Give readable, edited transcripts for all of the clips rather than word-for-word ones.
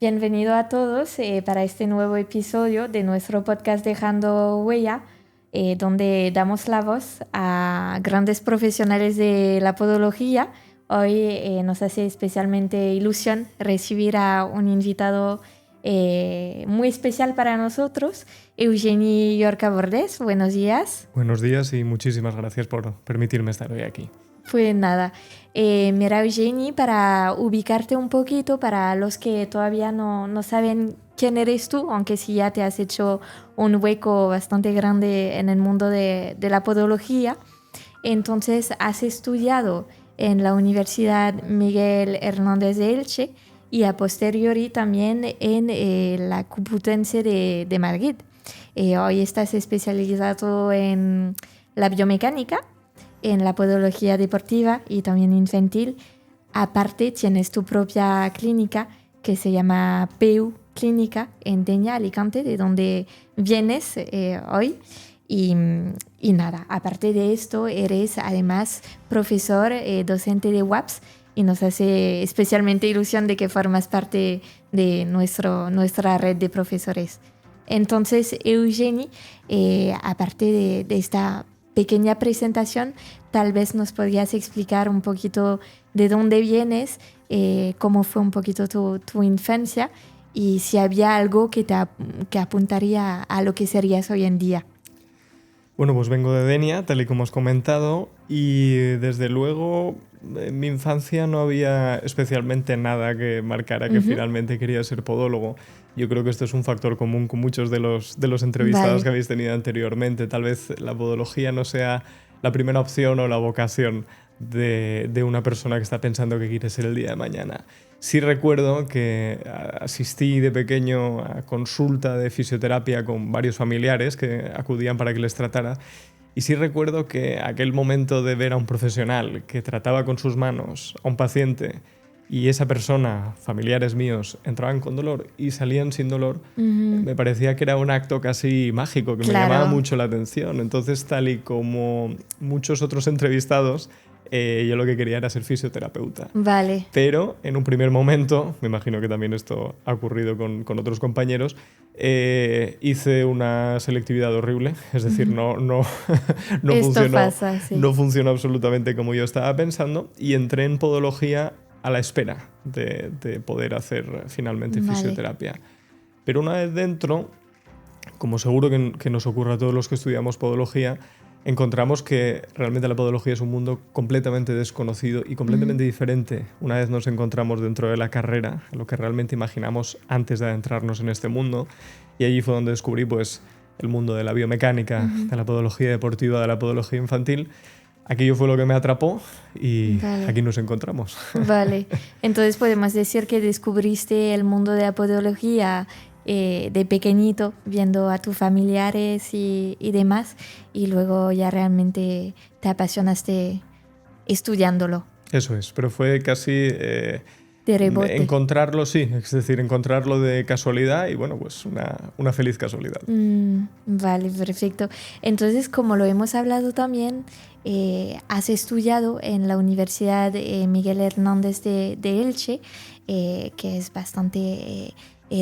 Bienvenido a todos para este nuevo episodio de nuestro podcast Dejando Huella, donde damos la voz a grandes profesionales de la podología. Hoy nos hace especialmente ilusión recibir a un invitado muy especial para nosotros, Eugeni Llorca-Bordés. Buenos días. Buenos días y muchísimas gracias por permitirme estar hoy aquí. Pues nada, mira Eugeni, para ubicarte un poquito, para los que todavía no saben quién eres tú, aunque sí ya te has hecho un hueco bastante grande en el mundo de la podología, entonces has estudiado en la Universidad Miguel Hernández de Elche y a posteriori también en la Complutense de Madrid. Hoy estás especializado en la biomecánica, en la podología deportiva y también infantil. Aparte, tienes tu propia clínica que se llama PEU Clínica en Denia, Alicante, de donde vienes hoy. Y nada, aparte de esto, eres además profesor, docente de UAPS, y nos hace especialmente ilusión de que formas parte de nuestra red de profesores. Entonces, Eugeni, aparte de esta pequeña presentación, tal vez nos podrías explicar un poquito de dónde vienes, cómo fue un poquito tu infancia y si había algo que apuntaría a lo que serías hoy en día. Bueno, pues vengo de Denia, tal y como has comentado, y desde luego en mi infancia no había especialmente nada que marcara que finalmente quería ser podólogo. Yo creo que esto es un factor común con muchos de los entrevistados que habéis tenido anteriormente. Tal vez la podología no sea la primera opción o la vocación de una persona que está pensando que quiere ser el día de mañana. Sí recuerdo que asistí de pequeño a consulta de fisioterapia con varios familiares que acudían para que les tratara. Y sí recuerdo que aquel momento de ver a un profesional que trataba con sus manos a un paciente y esa persona, familiares míos, entraban con dolor y salían sin dolor, me parecía que era un acto casi mágico, que me llamaba mucho la atención. Entonces, tal y como muchos otros entrevistados, yo lo que quería era ser fisioterapeuta. Vale. Pero en un primer momento, me imagino que también esto ha ocurrido con otros compañeros, hice una selectividad horrible, es decir, no funcionó absolutamente como yo estaba pensando y entré en podología a la espera de poder hacer finalmente fisioterapia. Pero una vez dentro, como seguro que nos ocurre a todos los que estudiamos podología, encontramos que realmente la podología es un mundo completamente desconocido y completamente diferente una vez nos encontramos dentro de la carrera, lo que realmente imaginamos antes de adentrarnos en este mundo. Y allí fue donde descubrí pues, el mundo de la biomecánica, de la podología deportiva, de la podología infantil. Aquello fue lo que me atrapó y aquí nos encontramos. Vale, entonces podemos decir que descubriste el mundo de la podología de pequeñito, viendo a tus familiares y demás, y luego ya realmente te apasionaste estudiándolo. Eso es, pero fue casi de rebote. Encontrarlo, sí, es decir, encontrarlo de casualidad y bueno, pues una feliz casualidad. Vale, perfecto. Entonces, como lo hemos hablado también, has estudiado en la Universidad Miguel Hernández de Elche, que es bastante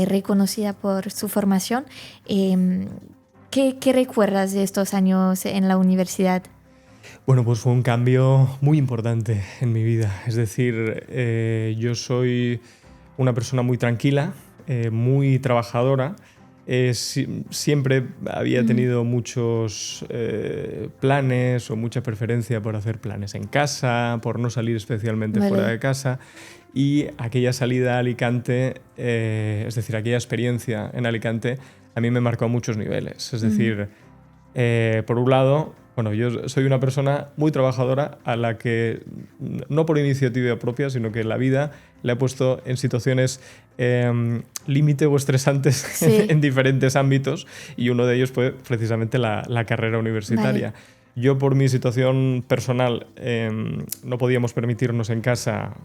reconocida por su formación. ¿Qué recuerdas de estos años en la universidad? Bueno, pues fue un cambio muy importante en mi vida. Es decir, yo soy una persona muy tranquila, muy trabajadora. Siempre había tenido muchos planes o mucha preferencia por hacer planes en casa, por no salir especialmente fuera de casa. Y aquella salida a Alicante, es decir, aquella experiencia en Alicante, a mí me marcó a muchos niveles. Es decir, por un lado, bueno, yo soy una persona muy trabajadora a la que, no por iniciativa propia, sino que la vida le ha puesto en situaciones límite o estresantes en diferentes ámbitos y uno de ellos fue precisamente la carrera universitaria. Yo, por mi situación personal, no podíamos permitirnos en casa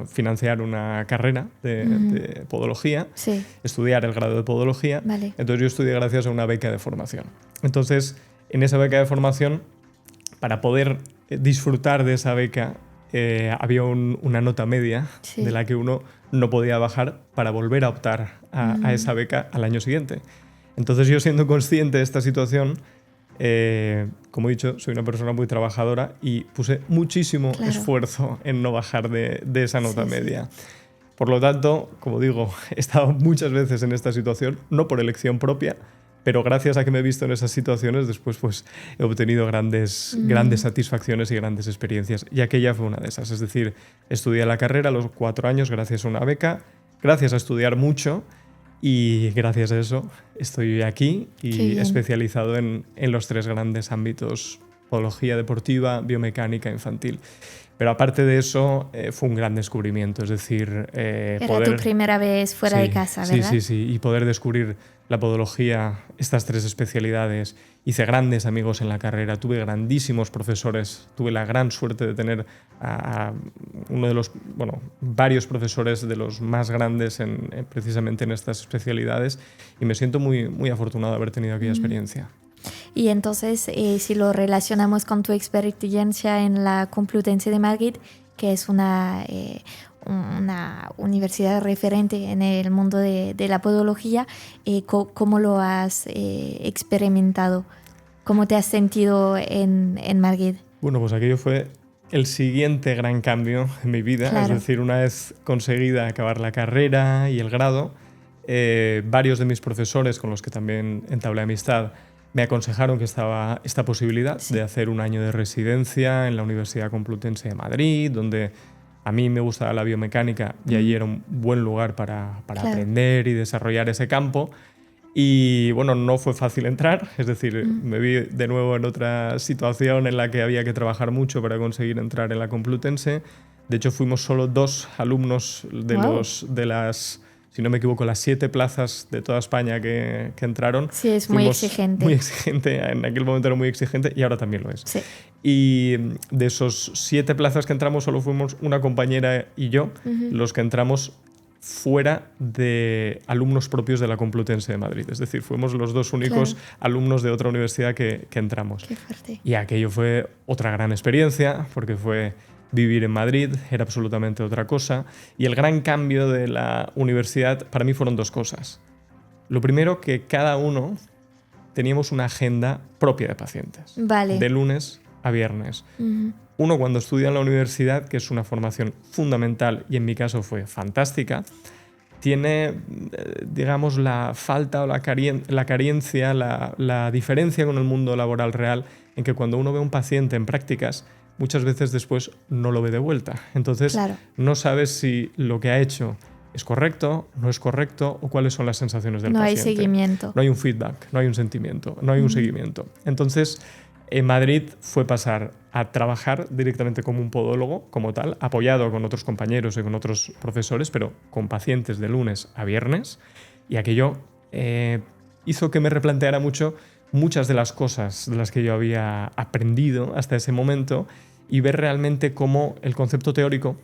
financiar una carrera de podología, estudiar el grado de podología. Entonces yo estudié gracias a una beca de formación. Entonces, en esa beca de formación, para poder disfrutar de esa beca, había una nota media Sí. de la que uno no podía bajar para volver a optar a esa beca al año siguiente. Entonces yo, siendo consciente de esta situación, como he dicho, soy una persona muy trabajadora y puse muchísimo Claro. esfuerzo en no bajar de esa nota Sí, sí. media. Por lo tanto, como digo, he estado muchas veces en esta situación, no por elección propia, pero gracias a que me he visto en esas situaciones, después pues, he obtenido grandes satisfacciones y grandes experiencias. Y aquella fue una de esas. Es decir, estudié la carrera a los 4 años gracias a una beca, gracias a estudiar mucho, y gracias a eso estoy aquí Qué y bien. especializado en los 3 grandes ámbitos: podología deportiva, biomecánica infantil. Pero aparte de eso, fue un gran descubrimiento. Es decir, Era tu primera vez fuera de casa, ¿verdad? Sí. Y poder descubrir la podología, estas 3 especialidades. Hice grandes amigos en la carrera, tuve grandísimos profesores, tuve la gran suerte de tener a uno de los, varios profesores de los más grandes precisamente en estas especialidades, y me siento muy, muy afortunado de haber tenido aquella experiencia. Y entonces, si lo relacionamos con tu experiencia en la Complutense de Madrid, que es una universidad referente en el mundo de la podología, ¿cómo lo has experimentado? ¿Cómo te has sentido en Madrid? Bueno, pues aquello fue el siguiente gran cambio en mi vida. Claro. Es decir, una vez conseguida acabar la carrera y el grado, varios de mis profesores, con los que también entablé amistad, me aconsejaron que estaba esta posibilidad de hacer un año de residencia en la Universidad Complutense de Madrid, donde a mí me gustaba la biomecánica y allí era un buen lugar para aprender y desarrollar ese campo. Y bueno, no fue fácil entrar, es decir, me vi de nuevo en otra situación en la que había que trabajar mucho para conseguir entrar en la Complutense. De hecho, fuimos solo 2 alumnos de las, si no me equivoco, las 7 plazas de toda España que entraron. Sí, es muy exigente. Muy exigente, en aquel momento era muy exigente y ahora también lo es. Sí. Y de esos 7 plazas que entramos, solo fuimos una compañera y yo los que entramos fuera de alumnos propios de la Complutense de Madrid. Es decir, fuimos los 2 únicos alumnos de otra universidad que entramos. Qué fuerte. Y aquello fue otra gran experiencia, porque fue vivir en Madrid, era absolutamente otra cosa. Y el gran cambio de la universidad para mí fueron 2 cosas. Lo primero, que cada uno teníamos una agenda propia de pacientes. Vale. De lunes a viernes. Uno, cuando estudia en la universidad, que es una formación fundamental y en mi caso fue fantástica, tiene, digamos, la falta o la carencia, la diferencia con el mundo laboral real, en que cuando uno ve a un paciente en prácticas, muchas veces después no lo ve de vuelta. Entonces, no sabes si lo que ha hecho es correcto, no es correcto, o cuáles son las sensaciones del paciente. No hay seguimiento. No hay un feedback, no hay un sentimiento, no hay un seguimiento. Entonces, en Madrid fue pasar a trabajar directamente como un podólogo, como tal, apoyado con otros compañeros y con otros profesores, pero con pacientes de lunes a viernes. Y aquello hizo que me replanteara muchas de las cosas de las que yo había aprendido hasta ese momento, y ver realmente cómo el concepto teórico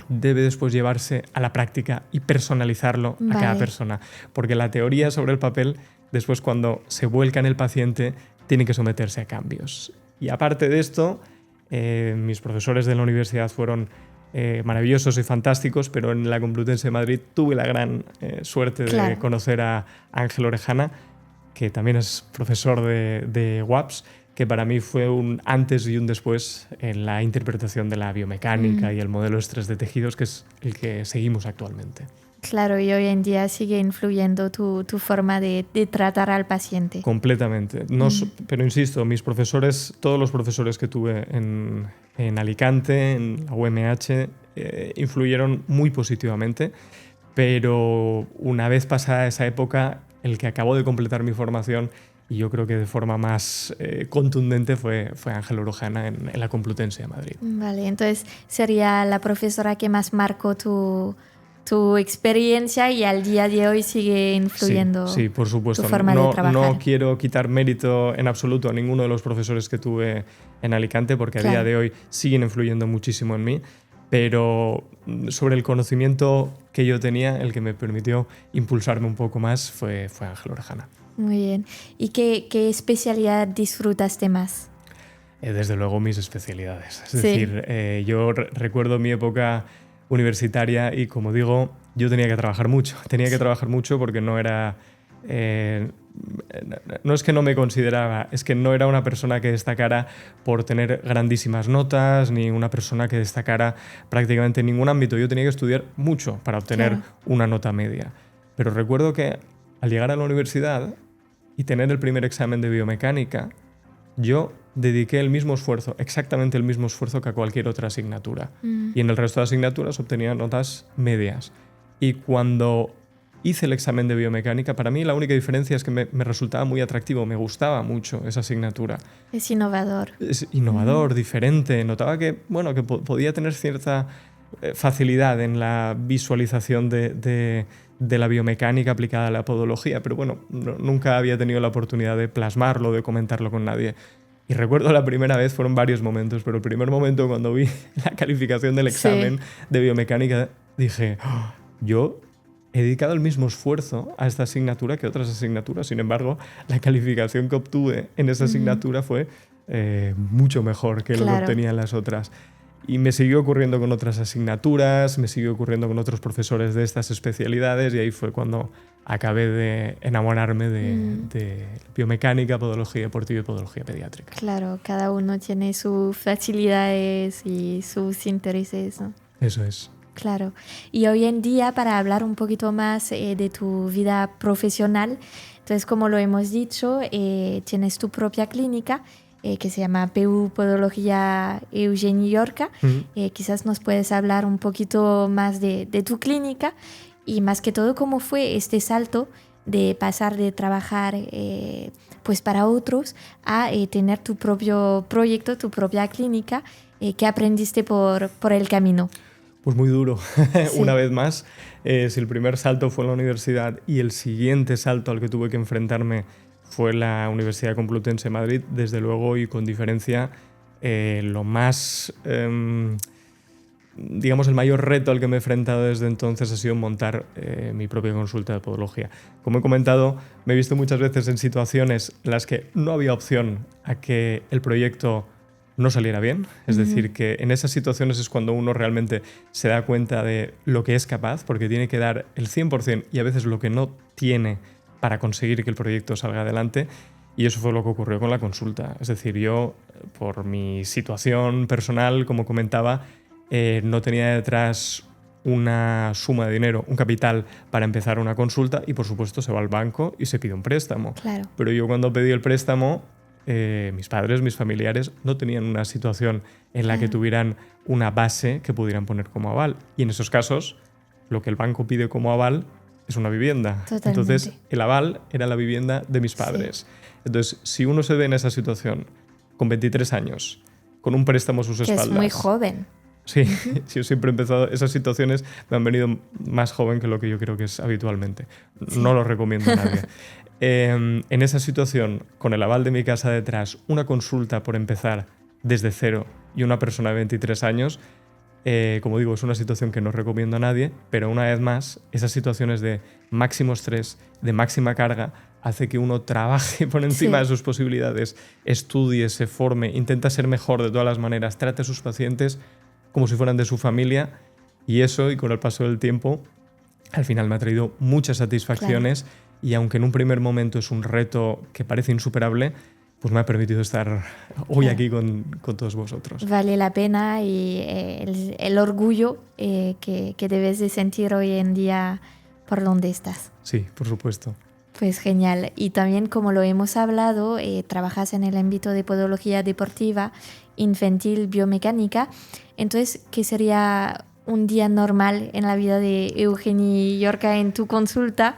debe después llevarse a la práctica y personalizarlo a cada persona. Porque la teoría sobre el papel, después cuando se vuelca en el paciente, tiene que someterse a cambios. Y aparte de esto, mis profesores de la universidad fueron maravillosos y fantásticos, pero en la Complutense de Madrid tuve la gran suerte de conocer a Ángel Orejana, que también es profesor de UAPS, que para mí fue un antes y un después en la interpretación de la biomecánica y el modelo estrés de tejidos, que es el que seguimos actualmente. Claro, y hoy en día sigue influyendo tu forma de tratar al paciente. Completamente. Pero insisto, mis profesores, todos los profesores que tuve en Alicante, en la UMH, influyeron muy positivamente, pero una vez pasada esa época, el que acabó de completar mi formación, y yo creo que de forma más contundente, fue Ángel Orejana en la Complutense de Madrid. Vale, entonces sería la profesora que más marcó tu experiencia y al día de hoy sigue influyendo. Sí, por supuesto. Tu forma de trabajar. No quiero quitar mérito en absoluto a ninguno de los profesores que tuve en Alicante, porque a día de hoy siguen influyendo muchísimo en mí, pero sobre el conocimiento que yo tenía, el que me permitió impulsarme un poco más fue Ángel Orejana. Muy bien. ¿Y qué especialidad disfrutaste más? Desde luego mis especialidades. Es Sí. decir, yo recuerdo mi época universitaria y, como digo, yo tenía que trabajar mucho. Tenía que trabajar mucho porque no era... no es que no me consideraba, es que no era una persona que destacara por tener grandísimas notas, ni una persona que destacara prácticamente en ningún ámbito. Yo tenía que estudiar mucho para obtener una nota media. Pero recuerdo que al llegar a la universidad y tener el primer examen de biomecánica, yo dediqué el mismo esfuerzo, exactamente el mismo esfuerzo que a cualquier otra asignatura. Y en el resto de asignaturas obtenía notas medias. Y cuando hice el examen de biomecánica, para mí la única diferencia es que me resultaba muy atractivo, me gustaba mucho esa asignatura. Es innovador. Es innovador, diferente. Notaba que, bueno, que podía tener cierta facilidad en la visualización de la biomecánica aplicada a la podología, pero bueno, nunca había tenido la oportunidad de plasmarlo, de comentarlo con nadie. Y recuerdo la primera vez, fueron varios momentos, pero el primer momento cuando vi la calificación del examen de biomecánica, dije, oh, yo he dedicado el mismo esfuerzo a esta asignatura que otras asignaturas. Sin embargo, la calificación que obtuve en esa asignatura fue mucho mejor que lo que obtenía en las otras. Y me siguió ocurriendo con otras asignaturas, me siguió ocurriendo con otros profesores de estas especialidades, y ahí fue cuando acabé de enamorarme de biomecánica, podología deportiva y podología pediátrica. Claro, cada uno tiene sus facilidades y sus intereses, ¿no? Eso es. Claro. Y hoy en día, para hablar un poquito más de tu vida profesional, entonces, como lo hemos dicho, tienes tu propia clínica que se llama PU Podología Eugeni Yorca. Quizás nos puedes hablar un poquito más de tu clínica y, más que todo, cómo fue este salto de pasar de trabajar pues para otros a tener tu propio proyecto, tu propia clínica. ¿Qué aprendiste por el camino? Pues muy duro. Sí. Una vez más, si el primer salto fue en la universidad y el siguiente salto al que tuve que enfrentarme fue la Universidad Complutense de Madrid, desde luego, y con diferencia, lo más, digamos, el mayor reto al que me he enfrentado desde entonces ha sido montar mi propia consulta de podología. Como he comentado, me he visto muchas veces en situaciones en las que no había opción a que el proyecto no saliera bien. Es decir, que en esas situaciones es cuando uno realmente se da cuenta de lo que es capaz, porque tiene que dar el 100% y a veces lo que no tiene para conseguir que el proyecto salga adelante. Y eso fue lo que ocurrió con la consulta. Es decir, yo, por mi situación personal, como comentaba, no tenía detrás una suma de dinero, un capital para empezar una consulta, y por supuesto se va al banco y se pide un préstamo. Claro. Pero yo, cuando pedí el préstamo, mis padres, mis familiares no tenían una situación en la que tuvieran una base que pudieran poner como aval. Y en esos casos, lo que el banco pide como aval es una vivienda. Totalmente. Entonces, el aval era la vivienda de mis padres. Sí. Entonces, si uno se ve en esa situación con 23 años, con un préstamo a sus espaldas... Que es muy joven. Sí, yo siempre he empezado... Esas situaciones me han venido más joven que lo que yo creo que es habitualmente. Sí. No lo recomiendo a nadie. En esa situación, con el aval de mi casa detrás, una consulta por empezar desde cero y una persona de 23 años, como digo, es una situación que no recomiendo a nadie, pero una vez más, esas situaciones de máximo estrés, de máxima carga, hace que uno trabaje por encima de sus posibilidades, estudie, se forme, intenta ser mejor de todas las maneras, trate a sus pacientes como si fueran de su familia, y eso, y con el paso del tiempo, al final me ha traído muchas satisfacciones. Claro. Y aunque en un primer momento es un reto que parece insuperable, pues me ha permitido estar hoy aquí con todos vosotros. Vale la pena, y el orgullo que debes de sentir hoy en día por donde estás. Sí, por supuesto. Pues genial. Y también, como lo hemos hablado, trabajas en el ámbito de podología deportiva, infantil, biomecánica. Entonces, ¿qué sería un día normal en la vida de Eugeni Yorca en tu consulta?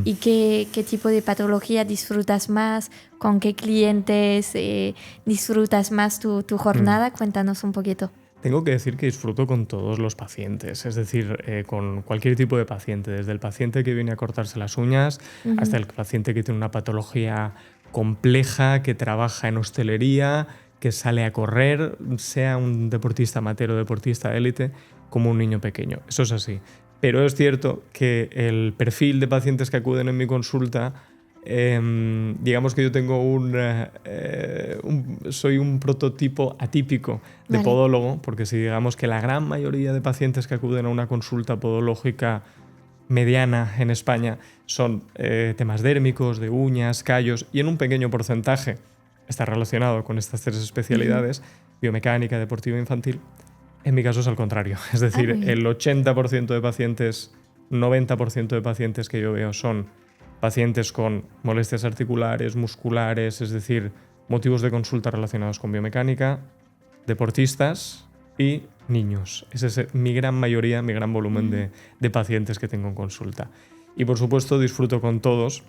¿Y qué tipo de patología disfrutas más? ¿Con qué clientes disfrutas más tu jornada? Cuéntanos un poquito. Tengo que decir que disfruto con todos los pacientes, es decir, con cualquier tipo de paciente, desde el paciente que viene a cortarse las uñas hasta el paciente que tiene una patología compleja, que trabaja en hostelería, que sale a correr, sea un deportista amateur o deportista de élite, como un niño pequeño. Eso es así. Pero es cierto que el perfil de pacientes que acuden en mi consulta Digamos que yo tengo soy un prototipo atípico de podólogo, porque si digamos que la gran mayoría de pacientes que acuden a una consulta podológica mediana en España son temas dérmicos, de uñas, callos, y en un pequeño porcentaje está relacionado con estas tres especialidades, biomecánica, deportiva e infantil. En mi caso es al contrario, es decir, el 80% de pacientes, 90% de pacientes que yo veo son pacientes con molestias articulares, musculares, es decir, motivos de consulta relacionados con biomecánica, deportistas y niños. Ese es mi gran mayoría, mi gran volumen de pacientes que tengo en consulta. Y por supuesto disfruto con todos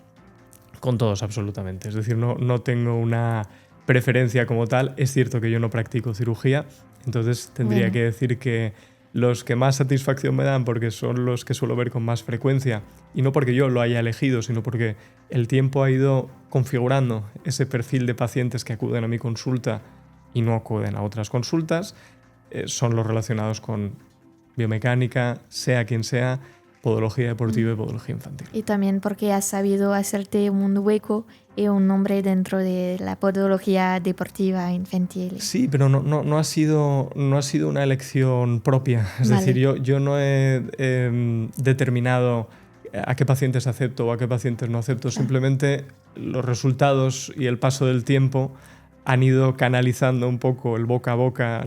absolutamente. Es decir, no tengo una preferencia como tal. Es cierto que yo no practico cirugía, entonces tendría que decir que los que más satisfacción me dan, porque son los que suelo ver con más frecuencia, y no porque yo lo haya elegido, sino porque el tiempo ha ido configurando ese perfil de pacientes que acuden a mi consulta y no acuden a otras consultas, son los relacionados con biomecánica, sea quien sea, podología deportiva y podología infantil. Y también porque has sabido hacerte un hueco y un nombre dentro de la podología deportiva infantil. Sí, pero no ha sido una elección propia. Es decir, yo no he determinado a qué pacientes acepto o a qué pacientes no acepto. Simplemente los resultados y el paso del tiempo han ido canalizando un poco el boca a boca,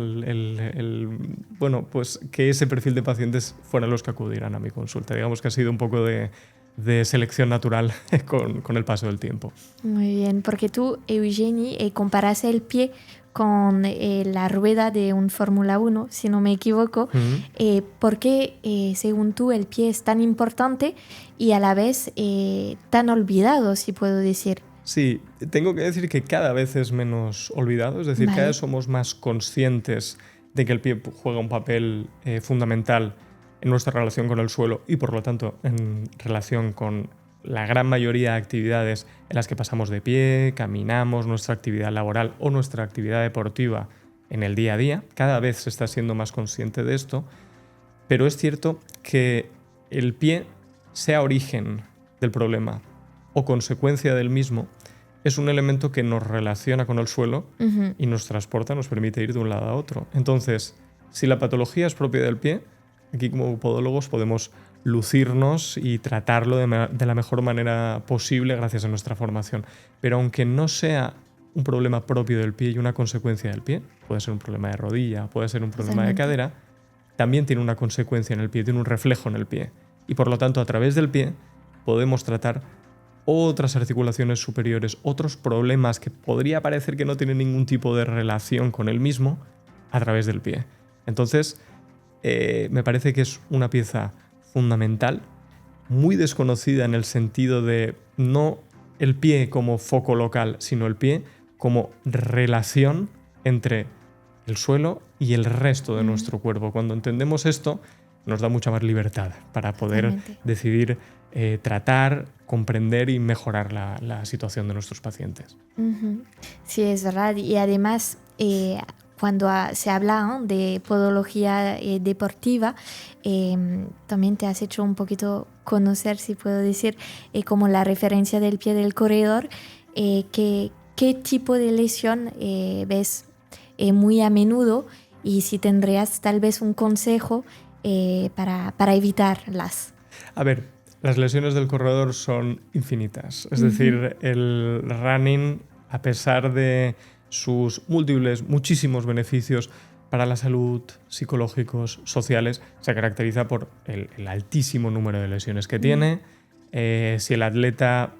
bueno, pues que ese perfil de pacientes fueran los que acudieran a mi consulta. Digamos que ha sido un poco de selección natural con el paso del tiempo. Muy bien, porque tú, Eugeni, comparas el pie con la rueda de un Fórmula 1, si no me equivoco. ¿Por qué, según tú, el pie es tan importante y a la vez tan olvidado, si puedo decir? Sí, tengo que decir que cada vez es menos olvidado, es decir, cada vez somos más conscientes de que el pie juega un papel fundamental en nuestra relación con el suelo y por lo tanto en relación con la gran mayoría de actividades en las que pasamos de pie, caminamos, nuestra actividad laboral o nuestra actividad deportiva en el día a día. Cada vez se está siendo más consciente de esto, pero es cierto que el pie, sea origen del problema o consecuencia del mismo, es un elemento que nos relaciona con el suelo y nos transporta, nos permite ir de un lado a otro. Entonces, si la patología es propia del pie, aquí como podólogos podemos lucirnos y tratarlo de la mejor manera posible gracias a nuestra formación. Pero aunque no sea un problema propio del pie y una consecuencia del pie, puede ser un problema de rodilla, puede ser un problema de cadera, también tiene una consecuencia en el pie, tiene un reflejo en el pie. Y por lo tanto, a través del pie podemos tratar otras articulaciones superiores, otros problemas que podría parecer que no tienen ningún tipo de relación con el mismo a través del pie. Entonces, me parece que es una pieza fundamental, muy desconocida en el sentido de no el pie como foco local, sino el pie como relación entre el suelo y el resto de nuestro cuerpo. Cuando entendemos esto, nos da mucha más libertad para poder decidir tratar, comprender y mejorar la situación de nuestros pacientes. Sí, es verdad. Y además, cuando se habla de podología deportiva, también te has hecho un poquito conocer, si puedo decir, como la referencia del pie del corredor. ¿Qué tipo de lesión ves muy a menudo? Y si tendrías tal vez un consejo para evitarlas. A ver, las lesiones del corredor son infinitas. Es decir, el running, a pesar de sus muchísimos beneficios para la salud, psicológicos, sociales, se caracteriza por el altísimo número de lesiones que tiene. Si el atleta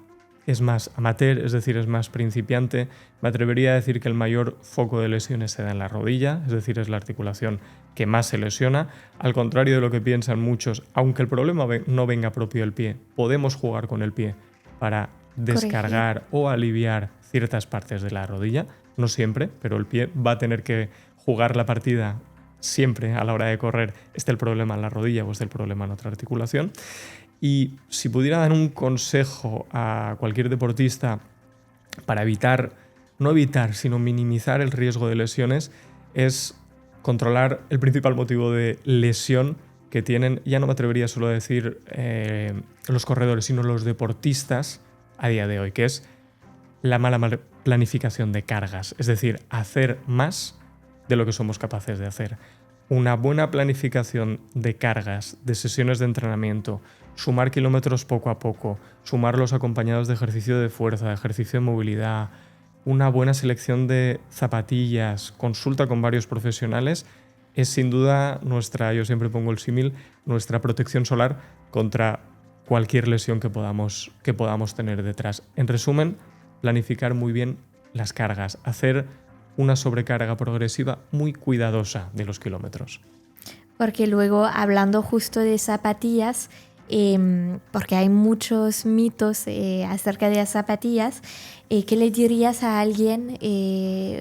es más amateur, es decir, es más principiante, me atrevería a decir que el mayor foco de lesiones se da en la rodilla, es decir, es la articulación que más se lesiona. Al contrario de lo que piensan muchos, aunque el problema no venga propio del pie, podemos jugar con el pie para descargar o aliviar ciertas partes de la rodilla. No siempre, pero el pie va a tener que jugar la partida siempre a la hora de correr, esté el problema en la rodilla o esté el problema en otra articulación. Y si pudiera dar un consejo a cualquier deportista para no evitar, sino minimizar el riesgo de lesiones, es controlar el principal motivo de lesión que tienen, ya no me atrevería solo a decir los corredores, sino los deportistas a día de hoy, que es la mala planificación de cargas, es decir, hacer más de lo que somos capaces de hacer. Una buena planificación de cargas, de sesiones de entrenamiento, sumar kilómetros poco a poco, sumarlos acompañados de ejercicio de fuerza, de ejercicio de movilidad, una buena selección de zapatillas, consulta con varios profesionales, es sin duda yo siempre pongo el símil, nuestra protección solar contra cualquier lesión que podamos tener detrás. En resumen, planificar muy bien las cargas, hacer una sobrecarga progresiva muy cuidadosa de los kilómetros. Porque luego, hablando justo de zapatillas, porque hay muchos mitos acerca de las zapatillas, ¿qué le dirías a alguien,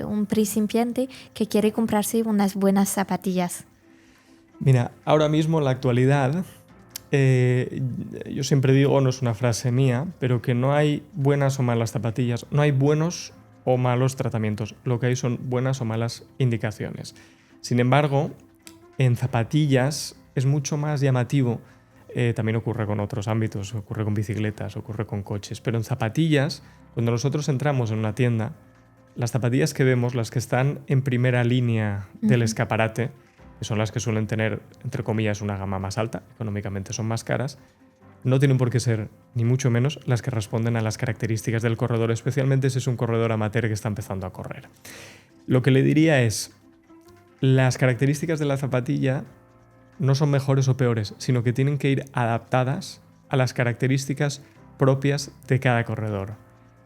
un principiante, que quiere comprarse unas buenas zapatillas? Mira, ahora mismo en la actualidad, yo siempre digo, no es una frase mía, pero que no hay buenas o malas zapatillas, no hay buenos o malos tratamientos, lo que hay son buenas o malas indicaciones. Sin embargo, en zapatillas es mucho más llamativo, también ocurre con otros ámbitos, ocurre con bicicletas, ocurre con coches, pero en zapatillas, cuando nosotros entramos en una tienda, las zapatillas que vemos, las que están en primera línea del escaparate, que son las que suelen tener, entre comillas, una gama más alta, económicamente son más caras, no tienen por qué ser, ni mucho menos, las que responden a las características del corredor, especialmente si es un corredor amateur que está empezando a correr. Lo que le diría es, las características de la zapatilla no son mejores o peores, sino que tienen que ir adaptadas a las características propias de cada corredor.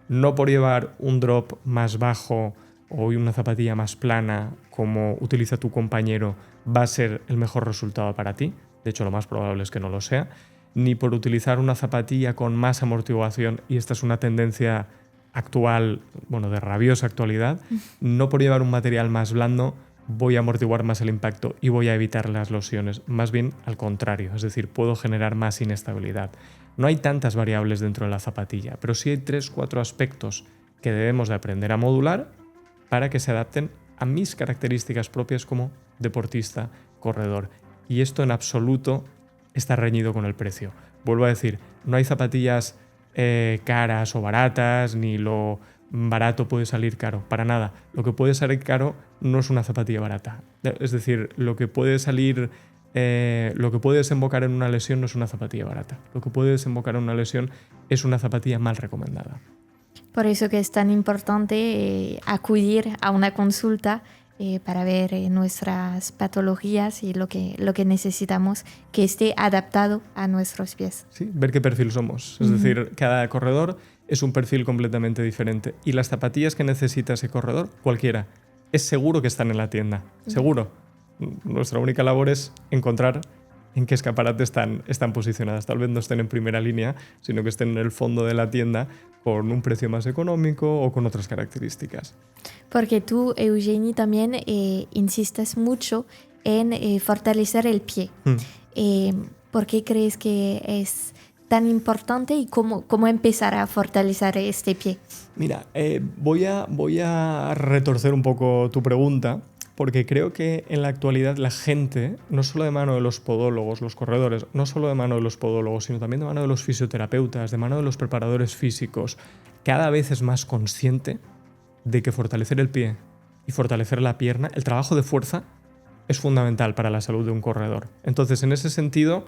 No por llevar un drop más bajo o una zapatilla más plana como utiliza tu compañero va a ser el mejor resultado para ti, de hecho lo más probable es que no lo sea, ni por utilizar una zapatilla con más amortiguación, y esta es una tendencia actual, de rabiosa actualidad, no por llevar un material más blando voy a amortiguar más el impacto y voy a evitar las lesiones, más bien al contrario, es decir, puedo generar más inestabilidad. No hay tantas variables dentro de la zapatilla, pero sí hay 3-4 aspectos que debemos de aprender a modular para que se adapten a mis características propias como deportista, corredor. Y esto en absoluto está reñido con el precio. Vuelvo a decir, no hay zapatillas caras o baratas, ni lo barato puede salir caro, para nada. Lo que puede salir caro no es una zapatilla barata. Es decir, lo que puede desembocar en una lesión no es una zapatilla barata. Lo que puede desembocar en una lesión es una zapatilla mal recomendada. Por eso que es tan importante acudir a una consulta para ver nuestras patologías y lo que necesitamos que esté adaptado a nuestros pies. Sí, ver qué perfil somos. Es decir, cada corredor es un perfil completamente diferente. Y las zapatillas que necesita ese corredor, cualquiera, es seguro que están en la tienda. Seguro. Nuestra única labor es encontrar en qué escaparate están posicionadas. Tal vez no estén en primera línea, sino que estén en el fondo de la tienda con un precio más económico o con otras características. Porque tú, Eugenie, también insistes mucho en fortalecer el pie. ¿Por qué crees que es tan importante y cómo empezar a fortalecer este pie? Mira, voy a retorcer un poco tu pregunta, porque creo que en la actualidad la gente, no solo de mano de los podólogos, los corredores, no solo de mano de los podólogos, sino también de mano de los fisioterapeutas, de mano de los preparadores físicos, cada vez es más consciente de que fortalecer el pie y fortalecer la pierna, el trabajo de fuerza, es fundamental para la salud de un corredor. Entonces, en ese sentido,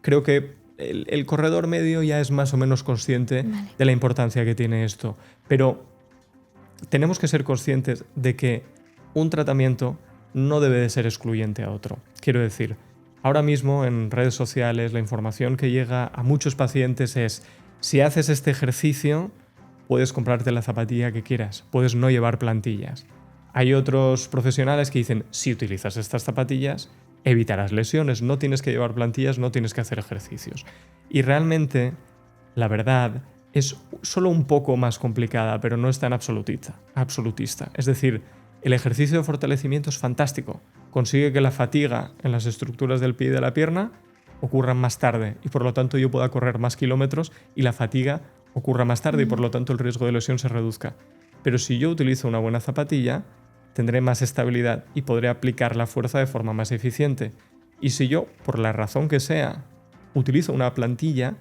creo que el corredor medio ya es más o menos consciente de la importancia que tiene esto. Pero tenemos que ser conscientes de que un tratamiento no debe de ser excluyente a otro. Quiero decir, ahora mismo en redes sociales la información que llega a muchos pacientes es: si haces este ejercicio, puedes comprarte la zapatilla que quieras, puedes no llevar plantillas. Hay otros profesionales que dicen: si utilizas estas zapatillas, evitarás lesiones, no tienes que llevar plantillas, no tienes que hacer ejercicios. Y realmente, la verdad, es solo un poco más complicada, pero no es tan absolutista. Es decir, el ejercicio de fortalecimiento es fantástico. Consigue que la fatiga en las estructuras del pie y de la pierna ocurra más tarde y por lo tanto yo pueda correr más kilómetros y la fatiga ocurra más tarde y por lo tanto el riesgo de lesión se reduzca. Pero si yo utilizo una buena zapatilla, tendré más estabilidad y podré aplicar la fuerza de forma más eficiente. Y si yo, por la razón que sea, utilizo una plantilla,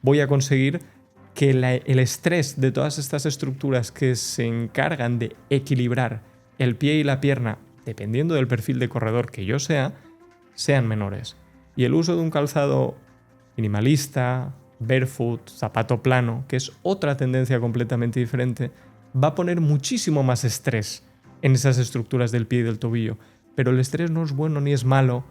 voy a conseguir que el estrés de todas estas estructuras que se encargan de equilibrar el pie y la pierna, dependiendo del perfil de corredor que yo sea, sean menores. Y el uso de un calzado minimalista, barefoot, zapato plano, que es otra tendencia completamente diferente, va a poner muchísimo más estrés en esas estructuras del pie y del tobillo. Pero el estrés no es bueno ni es malo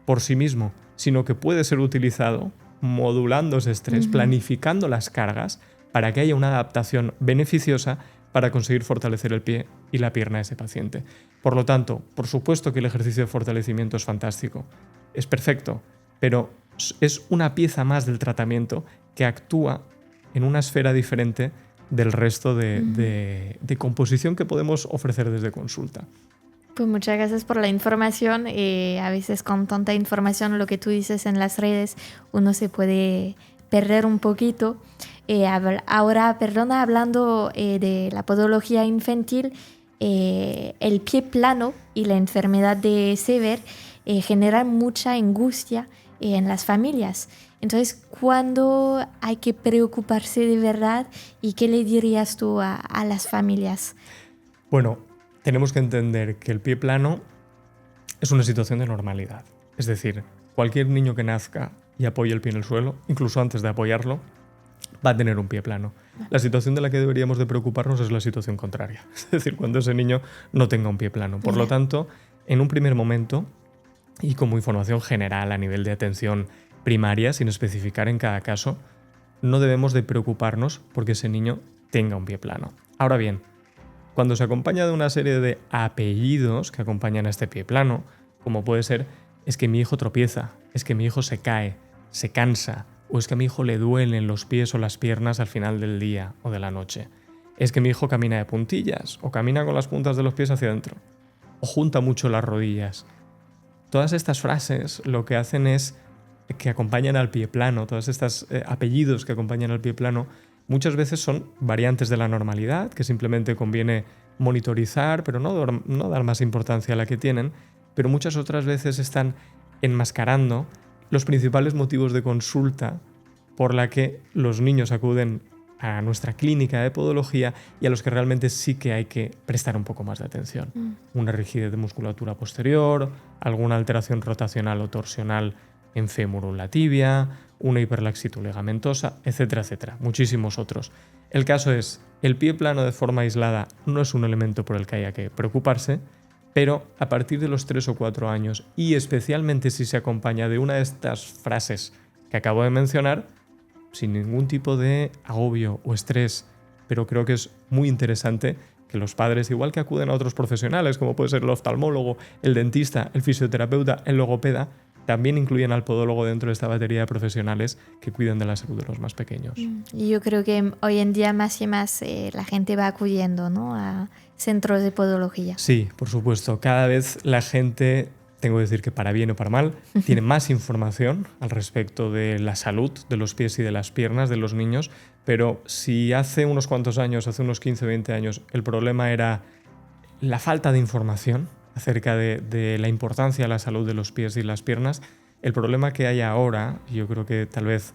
por sí mismo, sino que puede ser utilizado modulando ese estrés, planificando las cargas para que haya una adaptación beneficiosa para conseguir fortalecer el pie y la pierna de ese paciente. Por lo tanto, por supuesto que el ejercicio de fortalecimiento es fantástico, es perfecto, pero es una pieza más del tratamiento que actúa en una esfera diferente del resto de composición que podemos ofrecer desde consulta. Pues muchas gracias por la información. A veces con tanta información, lo que tú dices en las redes, uno se puede perder un poquito. Ahora, hablando de la podología infantil, el pie plano y la enfermedad de Sever generan mucha angustia en las familias. Entonces, ¿cuándo hay que preocuparse de verdad y qué le dirías tú a las familias? Bueno, tenemos que entender que el pie plano es una situación de normalidad. Es decir, cualquier niño que nazca y apoye el pie en el suelo, incluso antes de apoyarlo, va a tener un pie plano. La situación de la que deberíamos de preocuparnos es la situación contraria. Es decir, cuando ese niño no tenga un pie plano. Por lo tanto, en un primer momento, y como información general a nivel de atención primaria, sin especificar en cada caso, no debemos de preocuparnos porque ese niño tenga un pie plano. Ahora bien, cuando se acompaña de una serie de apellidos que acompañan a este pie plano, como puede ser, es que mi hijo tropieza, es que mi hijo se cae, se cansa, o es que a mi hijo le duelen los pies o las piernas al final del día o de la noche, es que mi hijo camina de puntillas, o camina con las puntas de los pies hacia adentro, o junta mucho las rodillas. Todas estas frases lo que hacen es que acompañan al pie plano, todos estos apellidos que acompañan al pie plano, muchas veces son variantes de la normalidad, que simplemente conviene monitorizar, pero no dar más importancia a la que tienen, pero muchas otras veces están enmascarando los principales motivos de consulta por la que los niños acuden a nuestra clínica de podología y a los que realmente sí que hay que prestar un poco más de atención. Una rigidez de musculatura posterior, alguna alteración rotacional o torsional en fémur o en la tibia, una hiperlaxitud ligamentosa, etcétera, etcétera. Muchísimos otros. El caso es, el pie plano de forma aislada no es un elemento por el que haya que preocuparse, pero a partir de los 3 o 4 años, y especialmente si se acompaña de una de estas frases que acabo de mencionar, sin ningún tipo de agobio o estrés, pero creo que es muy interesante que los padres, igual que acuden a otros profesionales, como puede ser el oftalmólogo, el dentista, el fisioterapeuta, el logopeda, también incluyen al podólogo dentro de esta batería de profesionales que cuidan de la salud de los más pequeños. Y yo creo que hoy en día más y más la gente va acudiendo, ¿no?, a centros de podología. Sí, por supuesto. Cada vez la gente, tengo que decir que para bien o para mal, tiene más información al respecto de la salud de los pies y de las piernas de los niños, pero si hace unos cuantos años, hace unos 15 o 20 años, el problema era la falta de información acerca de la importancia de la salud de los pies y las piernas, el problema que hay ahora, yo creo que tal vez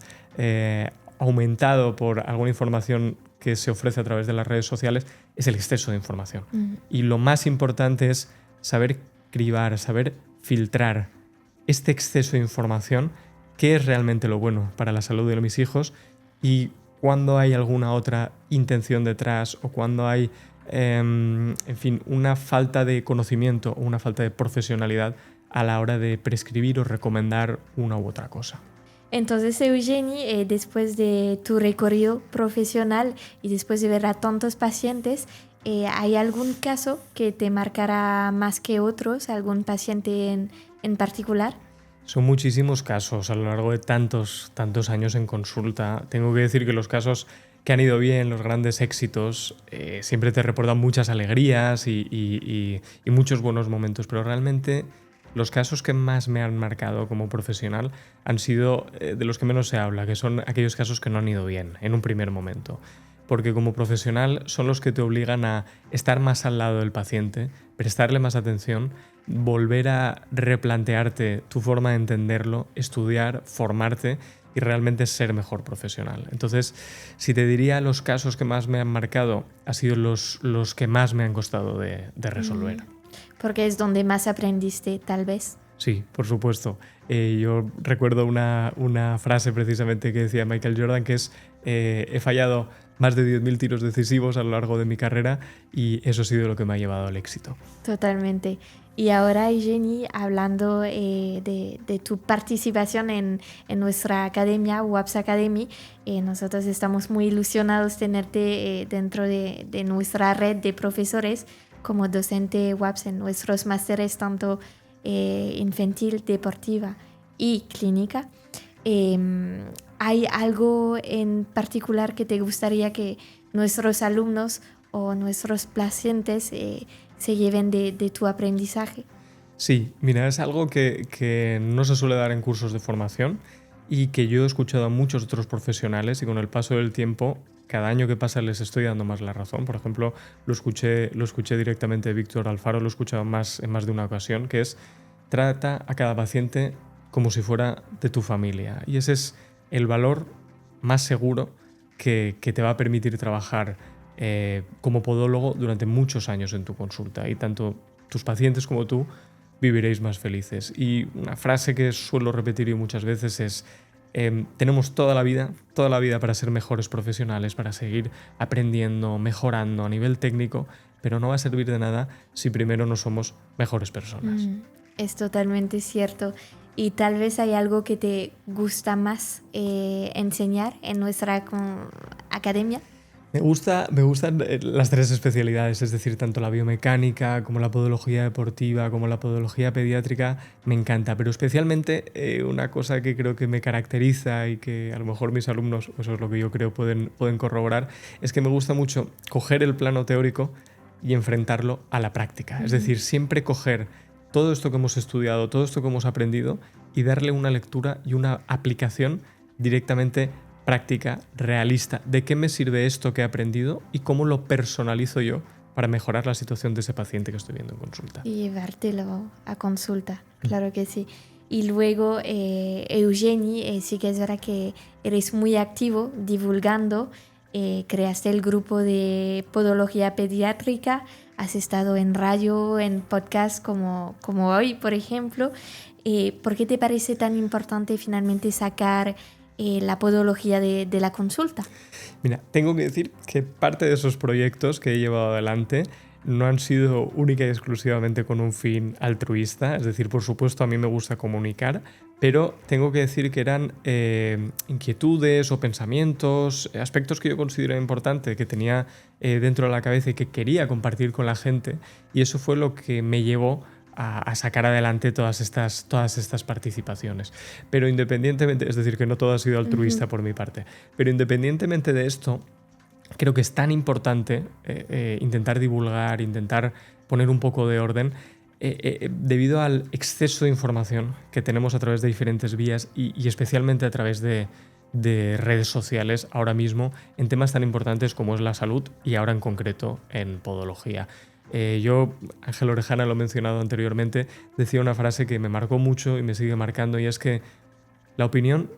aumentado por alguna información que se ofrece a través de las redes sociales, es el exceso de información. Y lo más importante es saber cribar, saber filtrar este exceso de información, qué es realmente lo bueno para la salud de mis hijos y cuando hay alguna otra intención detrás o cuando hay en fin, una falta de conocimiento o una falta de profesionalidad a la hora de prescribir o recomendar una u otra cosa. Entonces, Eugeni, después de tu recorrido profesional y después de ver a tantos pacientes, ¿hay algún caso que te marcará más que otros? ¿Algún paciente en particular? Son muchísimos casos a lo largo de tantos años en consulta. Tengo que decir que los casos que han ido bien, los grandes éxitos, siempre te reportan muchas alegrías y muchos buenos momentos, pero realmente los casos que más me han marcado como profesional han sido de los que menos se habla, que son aquellos casos que no han ido bien en un primer momento. porque como profesional son los que te obligan a estar más al lado del paciente, prestarle más atención, volver a replantearte tu forma de entenderlo, estudiar, formarte y realmente ser mejor profesional. Entonces, si te diría los casos que más me han marcado, han sido los que más me han costado de resolver. Porque es donde más aprendiste, tal vez. Sí, por supuesto. Yo recuerdo una frase precisamente que decía Michael Jordan, que es he fallado más de 10.000 tiros decisivos a lo largo de mi carrera y eso ha sido lo que me ha llevado al éxito. Totalmente. Y ahora, Jenny, hablando de tu participación en nuestra academia, WAPS Academy, nosotros estamos muy ilusionados de tenerte dentro de nuestra red de profesores como docente WAPS en nuestros másteres, tanto infantil, deportiva y clínica. ¿Hay algo en particular que te gustaría que nuestros alumnos o nuestros pacientes se lleven de tu aprendizaje? Sí, mira, es algo que no se suele dar en cursos de formación y que yo he escuchado a muchos otros profesionales y con el paso del tiempo, cada año que pasa les estoy dando más la razón. Por ejemplo, lo escuché directamente de Víctor Alfaro, lo he escuchado en más de una ocasión, que es trata a cada paciente como si fuera de tu familia. Y ese es el valor más seguro que te va a permitir trabajar como podólogo durante muchos años en tu consulta y tanto tus pacientes como tú viviréis más felices. Y una frase que suelo repetir muchas veces es tenemos toda la vida para ser mejores profesionales, para seguir aprendiendo, mejorando a nivel técnico, pero no va a servir de nada si primero no somos mejores personas. Es totalmente cierto. Y tal vez hay algo que te gusta más enseñar en nuestra academia. Me gustan las tres especialidades, es decir, tanto la biomecánica como la podología deportiva, como la podología pediátrica, me encanta, pero especialmente una cosa que creo que me caracteriza y que a lo mejor mis alumnos, eso es lo que yo creo, pueden corroborar, es que me gusta mucho coger el plano teórico y enfrentarlo a la práctica. Es decir, siempre coger todo esto que hemos estudiado, todo esto que hemos aprendido y darle una lectura y una aplicación directamente práctica, realista, de qué me sirve esto que he aprendido y cómo lo personalizo yo para mejorar la situación de ese paciente que estoy viendo en consulta. Y llevártelo a consulta, claro que sí. Y luego, Eugeni, sí que es verdad que eres muy activo divulgando, creaste el grupo de podología pediátrica, has estado en radio, en podcast como hoy, por ejemplo. ¿Por qué te parece tan importante finalmente sacar la podología de la consulta? Mira, tengo que decir que parte de esos proyectos que he llevado adelante no han sido única y exclusivamente con un fin altruista, es decir, por supuesto a mí me gusta comunicar, pero tengo que decir que eran inquietudes o pensamientos, aspectos que yo considero importantes, que tenía dentro de la cabeza y que quería compartir con la gente, y eso fue lo que me llevó a sacar adelante todas estas participaciones. Pero independientemente, es decir, que no todo ha sido altruista por mi parte, pero independientemente de esto, creo que es tan importante intentar divulgar, intentar poner un poco de orden, debido al exceso de información que tenemos a través de diferentes vías y especialmente a través de redes sociales ahora mismo en temas tan importantes como es la salud y ahora en concreto en podología. Yo, Ángel Orejana, lo he mencionado anteriormente, decía una frase que me marcó mucho y me sigue marcando, y es que la opinión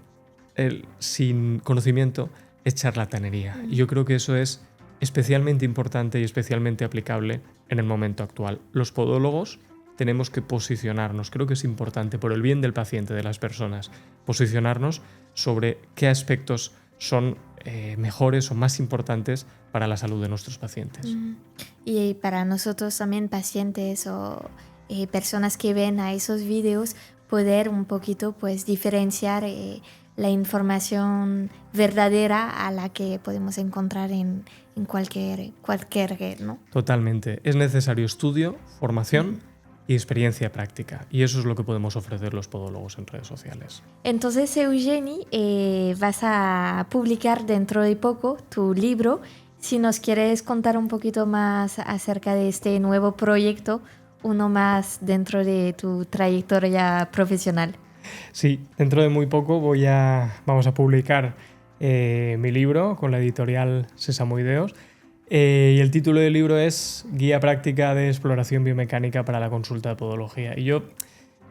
sin conocimiento es charlatanería. Y yo creo que eso es especialmente importante y especialmente aplicable en el momento actual. Los podólogos tenemos que posicionarnos, creo que es importante por el bien del paciente, de las personas, posicionarnos sobre qué aspectos son mejores o más importantes para la salud de nuestros pacientes. Y para nosotros también, pacientes o personas que ven a esos vídeos, poder un poquito pues diferenciar la información verdadera a la que podemos encontrar en cualquier red, ¿no? Totalmente. Es necesario estudio, formación y experiencia práctica. Y eso es lo que podemos ofrecer los podólogos en redes sociales. Entonces, Eugeni, vas a publicar dentro de poco tu libro. Si nos quieres contar un poquito más acerca de este nuevo proyecto, uno más dentro de tu trayectoria profesional. Sí, dentro de muy poco vamos a publicar mi libro con la editorial Sesamoideos. Y el título del libro es Guía práctica de exploración biomecánica para la consulta de podología. Y yo,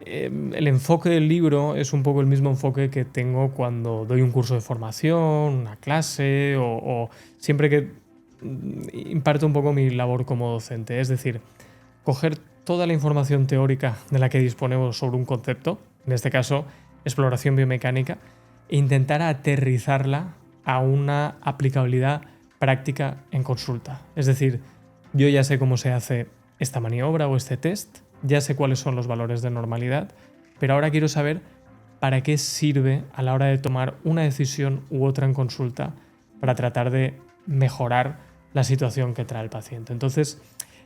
el enfoque del libro es un poco el mismo enfoque que tengo cuando doy un curso de formación, una clase o siempre que imparto un poco mi labor como docente. Es decir, coger toda la información teórica de la que disponemos sobre un concepto, en este caso exploración biomecánica, e intentar aterrizarla a una aplicabilidad práctica en consulta. Es decir, yo ya sé cómo se hace esta maniobra o este test, ya sé cuáles son los valores de normalidad, pero ahora quiero saber para qué sirve a la hora de tomar una decisión u otra en consulta para tratar de mejorar la situación que trae el paciente. Entonces,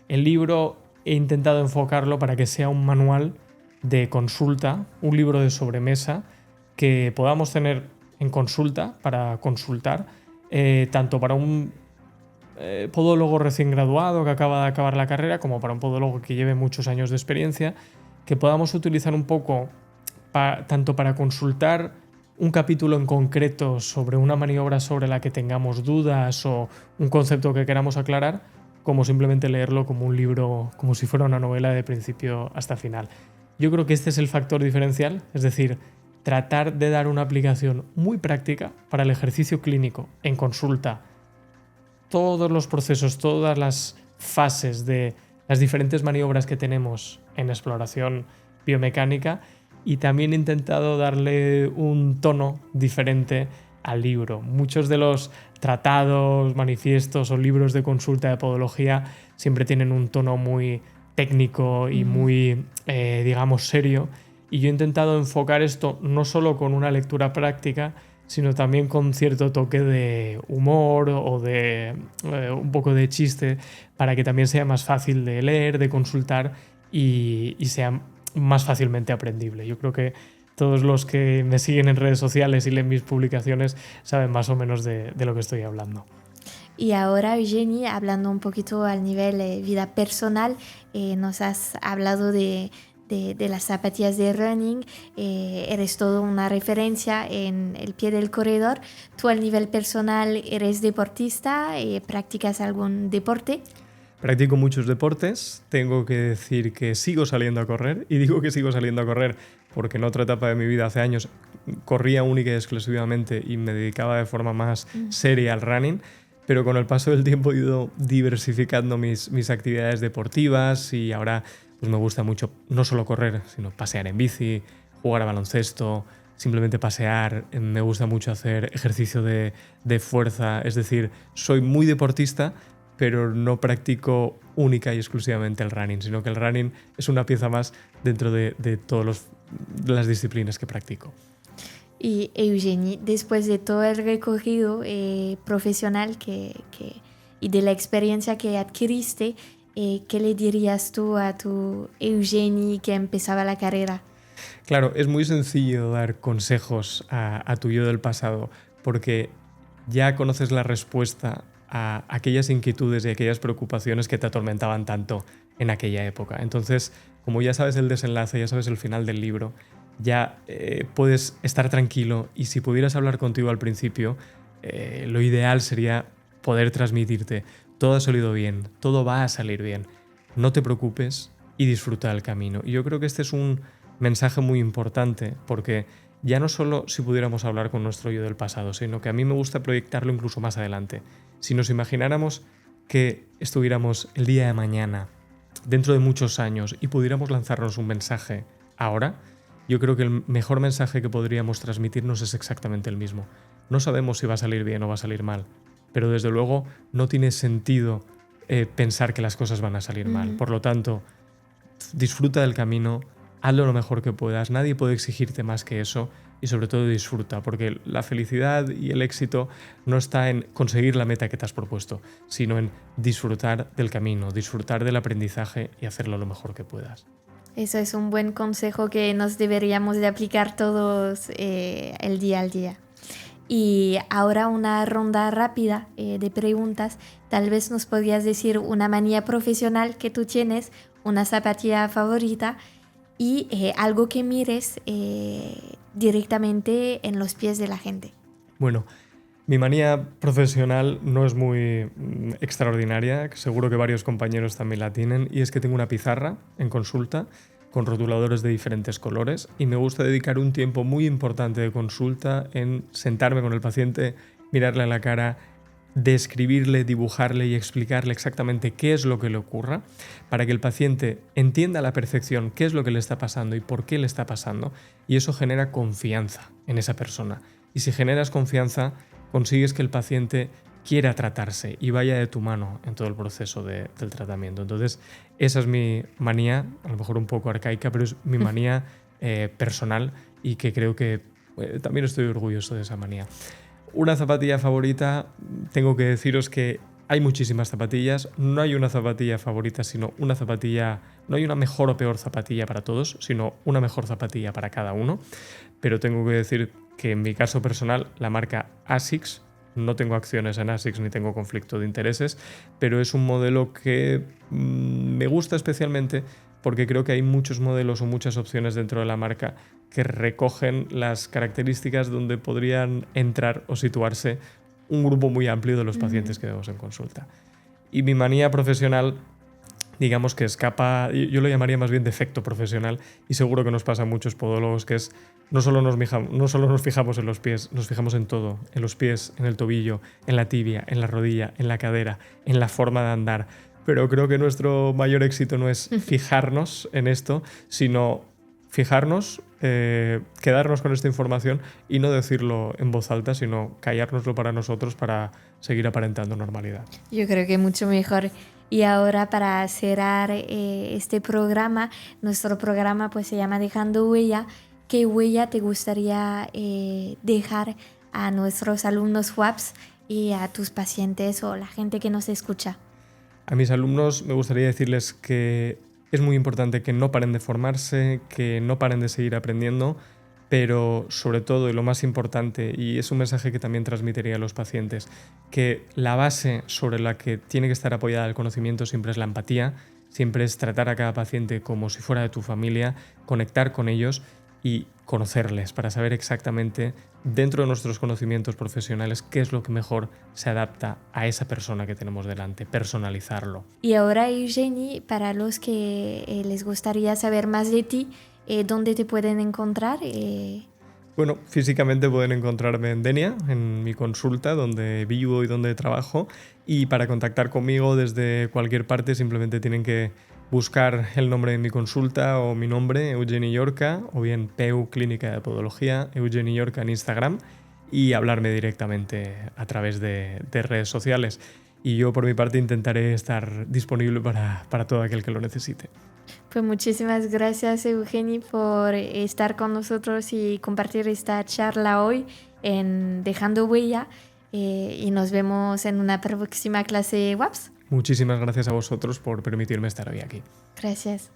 el libro he intentado enfocarlo para que sea un manual de consulta, un libro de sobremesa que podamos tener en consulta para consultar, tanto para un podólogo recién graduado que acaba de acabar la carrera como para un podólogo que lleve muchos años de experiencia, que podamos utilizar un poco tanto para consultar un capítulo en concreto sobre una maniobra sobre la que tengamos dudas o un concepto que queramos aclarar, como simplemente leerlo como un libro, como si fuera una novela de principio hasta final. Yo creo que este es el factor diferencial, es decir, tratar de dar una aplicación muy práctica para el ejercicio clínico en consulta, todos los procesos, todas las fases de las diferentes maniobras que tenemos en exploración biomecánica, y también he intentado darle un tono diferente al libro. Muchos de los tratados, manifiestos o libros de consulta de podología siempre tienen un tono muy técnico y muy, digamos, serio. Y yo he intentado enfocar esto no solo con una lectura práctica, sino también con cierto toque de humor o de un poco de chiste, para que también sea más fácil de leer, de consultar y sea más fácilmente aprendible. Yo creo que todos los que me siguen en redes sociales y leen mis publicaciones saben más o menos de lo que estoy hablando. Y ahora, Eugeni, hablando un poquito al nivel vida personal, nos has hablado de las zapatillas de running, eres todo una referencia en el pie del corredor. ¿Tú al nivel personal eres deportista? ¿Practicas algún deporte? Practico muchos deportes, tengo que decir que sigo saliendo a correr, y digo que sigo saliendo a correr porque en otra etapa de mi vida, hace años, corría única y exclusivamente y me dedicaba de forma más seria al running, pero con el paso del tiempo he ido diversificando mis actividades deportivas y ahora pues me gusta mucho no solo correr, sino pasear en bici, jugar a baloncesto, simplemente pasear. Me gusta mucho hacer ejercicio de fuerza, es decir, soy muy deportista, pero no practico única y exclusivamente el running, sino que el running es una pieza más dentro de todas las disciplinas que practico. Y Eugeni, después de todo el recorrido profesional y de la experiencia que adquiriste, ¿qué le dirías tú a tu Eugeni que empezaba la carrera? Claro, es muy sencillo dar consejos a tu yo del pasado, porque ya conoces la respuesta a aquellas inquietudes y aquellas preocupaciones que te atormentaban tanto en aquella época. Entonces, como ya sabes el desenlace, ya sabes el final del libro, ya puedes estar tranquilo, y si pudieras hablar contigo al principio, lo ideal sería poder transmitirte: todo ha salido bien, todo va a salir bien, no te preocupes y disfruta del camino. Y yo creo que este es un mensaje muy importante, porque ya no solo si pudiéramos hablar con nuestro yo del pasado, sino que a mí me gusta proyectarlo incluso más adelante. Si nos imagináramos que estuviéramos el día de mañana, dentro de muchos años, y pudiéramos lanzarnos un mensaje ahora, yo creo que el mejor mensaje que podríamos transmitirnos es exactamente el mismo. No sabemos si va a salir bien o va a salir mal, pero desde luego no tiene sentido pensar que las cosas van a salir mal. Por lo tanto, disfruta del camino, hazlo lo mejor que puedas, nadie puede exigirte más que eso, y sobre todo disfruta, porque la felicidad y el éxito no está en conseguir la meta que te has propuesto, sino en disfrutar del camino, disfrutar del aprendizaje y hacerlo lo mejor que puedas. Eso es un buen consejo que nos deberíamos de aplicar todos el día al día. Y ahora una ronda rápida de preguntas. Tal vez nos podrías decir una manía profesional que tú tienes, una zapatilla favorita y algo que mires directamente en los pies de la gente. Bueno, Mi manía profesional no es muy extraordinaria, seguro que varios compañeros también la tienen, y es que tengo una pizarra en consulta con rotuladores de diferentes colores y me gusta dedicar un tiempo muy importante de consulta en sentarme con el paciente, mirarle a la cara, describirle, dibujarle y explicarle exactamente qué es lo que le ocurra para que el paciente entienda a la perfección qué es lo que le está pasando y por qué le está pasando, y eso genera confianza en esa persona. Y si generas confianza, consigues que el paciente quiera tratarse y vaya de tu mano en todo el proceso del tratamiento. Entonces, esa es mi manía, a lo mejor un poco arcaica, pero es mi manía personal y que creo que también estoy orgulloso de esa manía. Una zapatilla favorita, tengo que deciros que hay muchísimas zapatillas, no hay una zapatilla favorita, sino una zapatilla, no hay una mejor o peor zapatilla para todos, sino una mejor zapatilla para cada uno, pero tengo que decir que en mi caso personal, la marca ASICS, no tengo acciones en ASICS ni tengo conflicto de intereses, pero es un modelo que me gusta especialmente porque creo que hay muchos modelos o muchas opciones dentro de la marca que recogen las características donde podrían entrar o situarse un grupo muy amplio de los pacientes que vemos en consulta. Y mi manía profesional, digamos que escapa, yo lo llamaría más bien defecto profesional, y seguro que nos pasa a muchos podólogos, que es no solo nos fijamos en los pies, nos fijamos en todo, en los pies, en el tobillo, en la tibia, en la rodilla, en la cadera, en la forma de andar. Pero creo que nuestro mayor éxito no es fijarnos en esto, sino fijarnos, quedarnos con esta información y no decirlo en voz alta, sino callárnoslo para nosotros para seguir aparentando normalidad. Yo creo que mucho mejor. Y ahora para cerrar este programa, nuestro programa pues se llama Dejando Huella. ¿Qué huella te gustaría dejar a nuestros alumnos WAPS y a tus pacientes o la gente que nos escucha? A mis alumnos me gustaría decirles que es muy importante que no paren de formarse, que no paren de seguir aprendiendo, pero sobre todo, y lo más importante, y es un mensaje que también transmitiría a los pacientes, que la base sobre la que tiene que estar apoyada el conocimiento siempre es la empatía, siempre es tratar a cada paciente como si fuera de tu familia, conectar con ellos y conocerles para saber exactamente, dentro de nuestros conocimientos profesionales, qué es lo que mejor se adapta a esa persona que tenemos delante, personalizarlo. Y ahora, Eugenie, para los que les gustaría saber más de ti, ¿dónde te pueden encontrar? Bueno, físicamente pueden encontrarme en Denia, en mi consulta, donde vivo y donde trabajo, y para contactar conmigo desde cualquier parte simplemente tienen que buscar el nombre de mi consulta o mi nombre, Eugeni Llorca, o bien PEU Clínica de Podología, Eugeni Llorca en Instagram, y hablarme directamente a través de redes sociales. Y yo por mi parte intentaré estar disponible para todo aquel que lo necesite. Pues muchísimas gracias, Eugenie, por estar con nosotros y compartir esta charla hoy en Dejando Huella, y nos vemos en una próxima clase WAPS. Muchísimas gracias a vosotros por permitirme estar hoy aquí. Gracias.